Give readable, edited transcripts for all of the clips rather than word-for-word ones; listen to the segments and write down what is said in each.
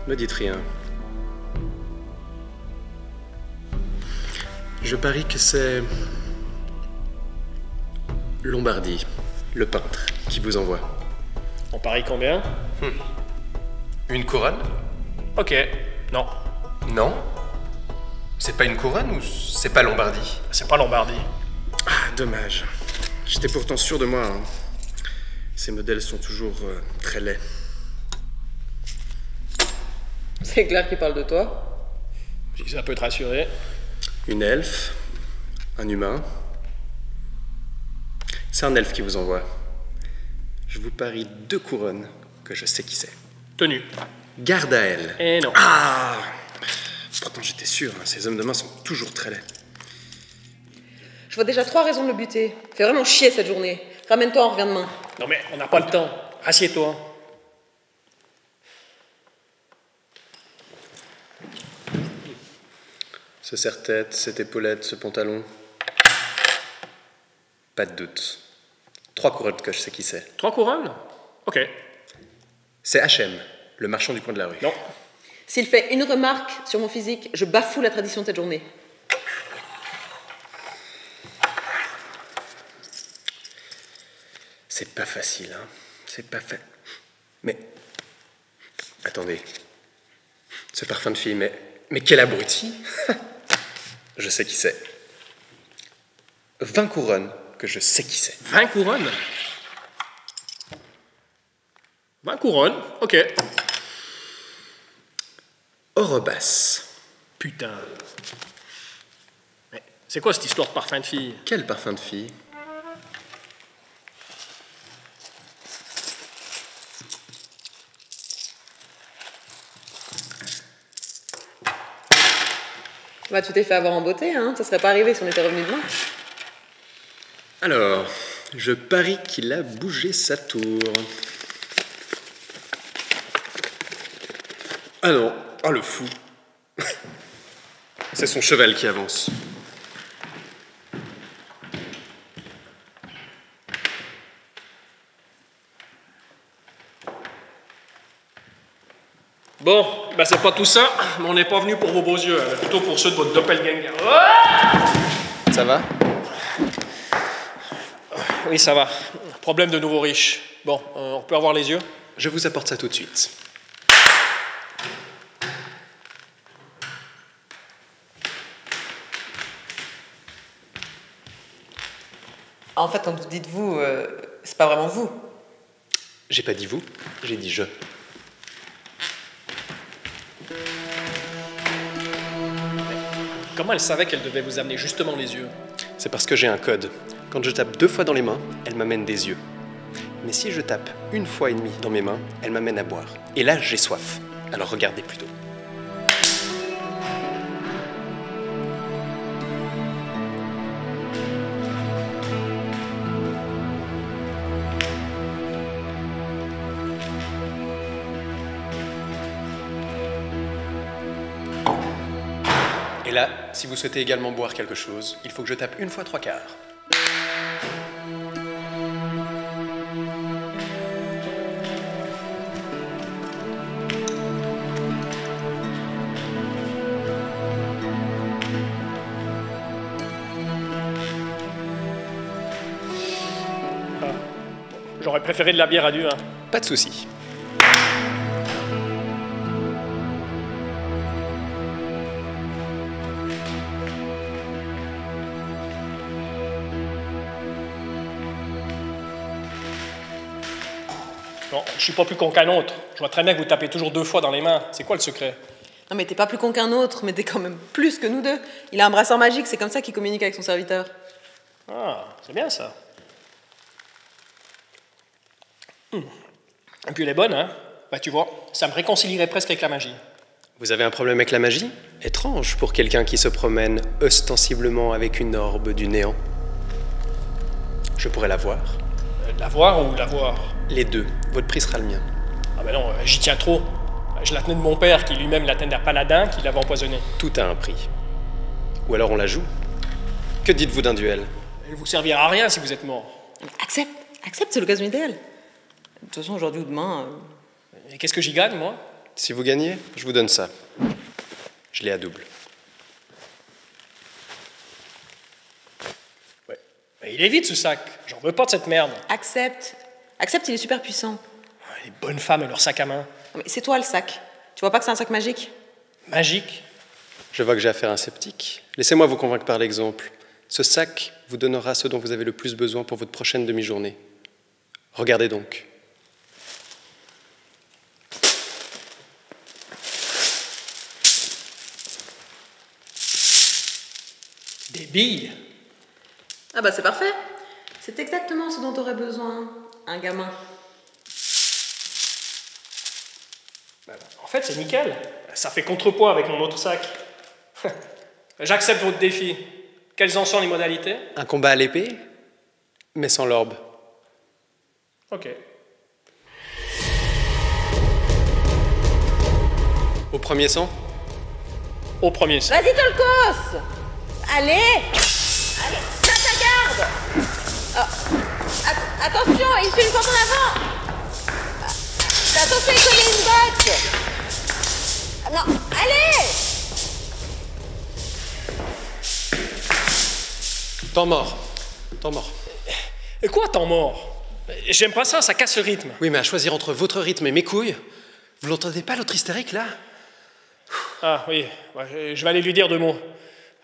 me dites rien. Je parie que c'est Lombardi, le peintre, qui vous envoie. On parie combien? Une couronne? Ok, non. Non? C'est pas une couronne ou c'est pas Lombardi? C'est pas Lombardi. Ah, dommage. J'étais pourtant sûr de moi. Hein. Ces modèles sont toujours très laids. C'est clair qu'il parle de toi. Si ça peut te rassurer. Une elfe, un humain. C'est un elfe qui vous envoie. Je vous parie 2 couronnes que je sais qui c'est. Tenue. Garde à elle. Et non. Ah! Pourtant j'étais sûr, hein, ces hommes de main sont toujours très laids. Je vois déjà 3 raisons de le buter. Fait vraiment chier cette journée. Ramène-toi, on revient demain. Non mais on n'a pas le temps. Assieds-toi. Ce serre-tête, cette épaulette, ce pantalon. Pas de doute. 3 couronnes que je sais qui c'est. 3 couronnes? Ok. C'est H.M., le marchand du coin de la rue. Non. S'il fait une remarque sur mon physique, je bafoue la tradition de cette journée. C'est pas facile, hein. C'est pas fait. Mais... Attendez. Ce parfum de fille, mais quel abruti. Je sais qui c'est. 20 couronnes que je sais qui c'est. 20 couronnes? 20 couronnes? Ok. Orobas. Putain. Mais c'est quoi cette histoire de parfum de fille? Quel parfum de fille? Bah, tu t'es fait avoir en beauté, hein. Ça serait pas arrivé si on était revenu demain. Alors, je parie qu'il a bougé sa tour. Ah non, ah le fou. C'est son cheval qui avance. Bon, ben c'est pas tout ça, mais on n'est pas venu pour vos beaux yeux, mais plutôt pour ceux de votre doppelganger. Ça va? Oui, ça va. Problème de nouveau riche. Bon, on peut avoir les yeux? Je vous apporte ça tout de suite. En fait, quand vous dites vous, c'est pas vraiment vous. J'ai pas dit vous, j'ai dit je. Comment elle savait qu'elle devait vous amener justement les yeux? C'est parce que j'ai un code. Quand je tape 2 fois dans les mains, elle m'amène des yeux. Mais si je tape 1 fois et demie dans mes mains, elle m'amène à boire. Et là, j'ai soif. Alors regardez plutôt. Et là, si vous souhaitez également boire quelque chose, il faut que je tape 1 fois 3/4. J'aurais préféré de la bière à du vin. Pas de souci. Non, je suis pas plus con qu'un autre. Je vois très bien que vous tapez toujours 2 fois dans les mains. C'est quoi le secret? Non, mais t'es pas plus con qu'un autre, mais t'es quand même plus que nous deux. Il a un brasseur magique, c'est comme ça qu'il communique avec son serviteur. Ah, c'est bien ça. Et puis elle est bonne, hein? Bah tu vois, ça me réconcilierait presque avec la magie. Vous avez un problème avec la magie? Étrange pour quelqu'un qui se promène ostensiblement avec une orbe du néant. Je pourrais la voir. La voir ou la voir? Les deux. Votre prix sera le mien. Ah ben non, j'y tiens trop. Je la tenais de mon père, qui lui-même la tenait d'un paladin, qui l'avait empoisonné. Tout a un prix. Ou alors on la joue. Que dites-vous d'un duel? Elle vous servira à rien si vous êtes mort. Accepte, c'est l'occasion idéale. De toute façon, aujourd'hui ou demain... Et qu'est-ce que j'y gagne, moi? Si vous gagnez, je vous donne ça. Je l'ai à double. Ouais. Mais il est vide ce sac. J'en veux pas de cette merde. Accepte. Accepte, il est super puissant. Les bonnes femmes et leur sac à main. Non, mais c'est toi le sac. Tu vois pas que c'est un sac magique? Magique. Je vois que j'ai affaire à un sceptique. Laissez-moi vous convaincre par l'exemple. Ce sac vous donnera ce dont vous avez le plus besoin pour votre prochaine demi-journée. Regardez donc. Des billes. Ah bah c'est parfait. C'est exactement ce dont t'aurais besoin, un gamin. En fait, c'est nickel. Ça fait contrepoids avec mon autre sac. J'accepte votre défi. Quelles en sont les modalités? Un combat à l'épée, mais sans l'orbe. Ok. Au premier sang? Au premier sang. Vas-y Tolkos. Allez. Allez, tiens ta garde. Attention, il fait une porte en avant. Attention, il connaît une botte. Non, allez. Temps mort. Temps mort. Et quoi, temps mort? J'aime pas ça casse le rythme. Oui, mais à choisir entre votre rythme et mes couilles, vous l'entendez pas l'autre hystérique là? Ah oui, ouais, je vais aller lui dire 2 mots.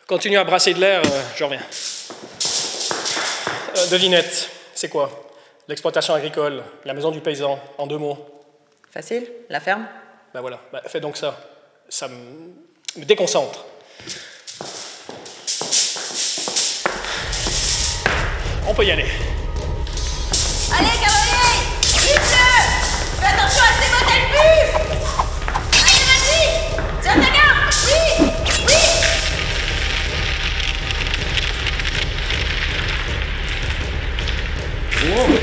Continue à brasser de l'air, je reviens. Devinette, c'est quoi? L'exploitation agricole, la maison du paysan, en 2 mots. Facile, la ferme. Ben voilà, fais donc ça. Ça me déconcentre. On peut y aller. Allez, cavalier. Vite-le. Fais attention à ces bottes, elles puent. Allez, vas-y. Tiens ta garde. Oui, oui.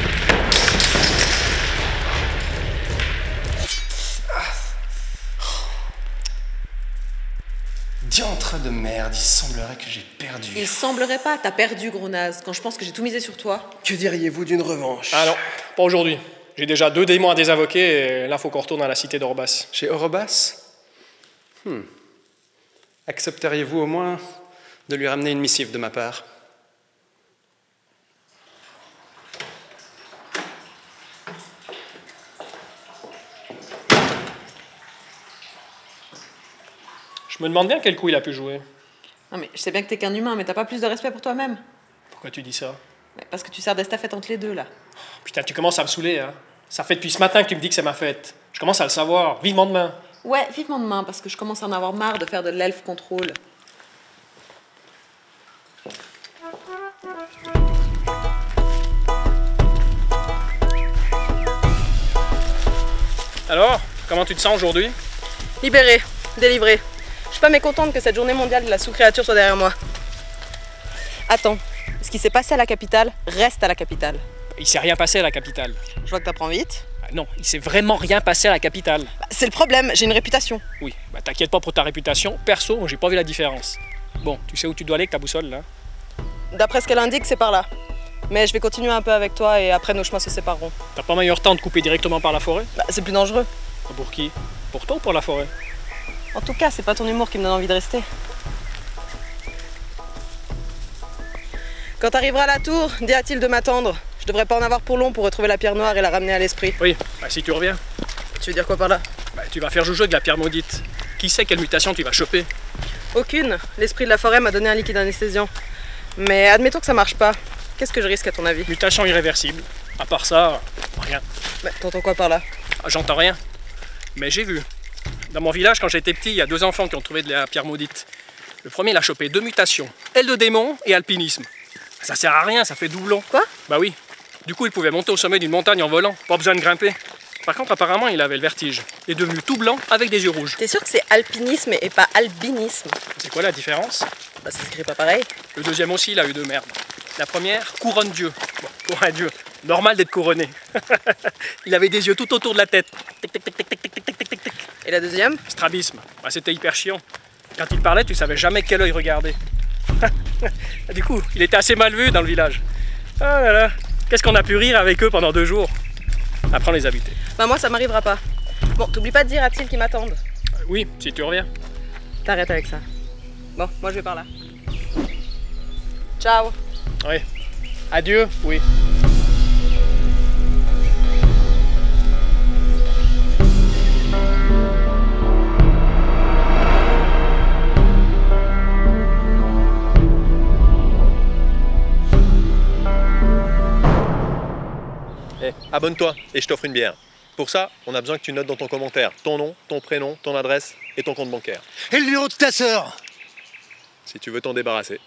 Diantre de merde, il semblerait que j'ai perdu. Il semblerait pas, t'as perdu, gros naze, quand je pense que j'ai tout misé sur toi. Que diriez-vous d'une revanche? Ah non, pas aujourd'hui. J'ai déjà 2 démons à désinvoquer et là, faut qu'on retourne à la cité d'Orobas. Chez Orobas? Accepteriez-vous au moins de lui ramener une missive de ma part? Je me demande bien quel coup il a pu jouer. Non mais je sais bien que t'es qu'un humain, mais t'as pas plus de respect pour toi-même. Pourquoi tu dis ça? Parce que tu sers d'estafette entre les deux, là. Putain, tu commences à me saouler, hein. Ça fait depuis ce matin que tu me dis que c'est ma fête. Je commence à le savoir. Vivement demain. Ouais, vivement demain, parce que je commence à en avoir marre de faire de l'elf contrôle. Alors, comment tu te sens aujourd'hui? Libéré, délivré. Je suis pas mécontente que cette journée mondiale de la sous-créature soit derrière moi. Attends, ce qui s'est passé à la capitale reste à la capitale. Il s'est rien passé à la capitale. Je vois que t'apprends vite. Ah non, il s'est vraiment rien passé à la capitale. Bah, c'est le problème, j'ai une réputation. Oui, bah t'inquiète pas pour ta réputation. Perso, j'ai pas vu la différence. Bon, tu sais où tu dois aller avec ta boussole, là? D'après ce qu'elle indique, c'est par là. Mais je vais continuer un peu avec toi et après nos chemins se sépareront. T'as pas meilleur temps de couper directement par la forêt? Bah, c'est plus dangereux. Pour qui? Pour toi ou pour la forêt? En tout cas, c'est pas ton humour qui me donne envie de rester. Quand t'arriveras à la tour, dis à Thiel de m'attendre. Je devrais pas en avoir pour long pour retrouver la pierre noire et la ramener à l'esprit. Oui, bah si tu reviens. Tu veux dire quoi par là? Bah tu vas faire joujou de la pierre maudite. Qui sait quelle mutation tu vas choper? Aucune. L'esprit de la forêt m'a donné un liquide anesthésiant. Mais admettons que ça marche pas. Qu'est-ce que je risque à ton avis? Mutation irréversible. À part ça, rien. Bah, t'entends quoi par là? Ah, j'entends rien. Mais j'ai vu. Dans mon village, quand j'étais petit, il y a 2 enfants qui ont trouvé de la pierre maudite. Le premier, il a chopé 2 mutations. Aile de démon et alpinisme. Ça sert à rien, ça fait doublon. Quoi? Bah oui. Du coup, il pouvait monter au sommet d'une montagne en volant. Pas besoin de grimper. Par contre, apparemment, il avait le vertige. Il est devenu tout blanc avec des yeux rouges. T'es sûr que c'est alpinisme et pas albinisme? C'est quoi la différence? Bah ça s'écrit pas pareil. Le deuxième aussi, il a eu 2 merdes. La première, couronne Dieu. Bon, pour un dieu. Normal d'être couronné. Il avait des yeux tout autour de la tête. Tic, tic, tic, tic, tic, tic, tic, tic, tic. Et la deuxième? Strabisme. Bah, c'était hyper chiant. Quand il parlait, tu savais jamais quel œil regarder. Du coup, il était assez mal vu dans le village. Ah là là, qu'est-ce qu'on a pu rire avec eux pendant 2 jours. Après, on les a butés. Bah moi ça m'arrivera pas. Bon, t'oublies pas de dire à Thiel qu'ils m'attendent. Oui, si tu reviens. T'arrêtes avec ça. Bon, moi je vais par là. Ciao. Oui. Adieu, oui. Eh, abonne-toi et je t'offre une bière. Pour ça, on a besoin que tu notes dans ton commentaire ton nom, ton prénom, ton adresse et ton compte bancaire. Et le numéro de ta sœur? Si tu veux t'en débarrasser.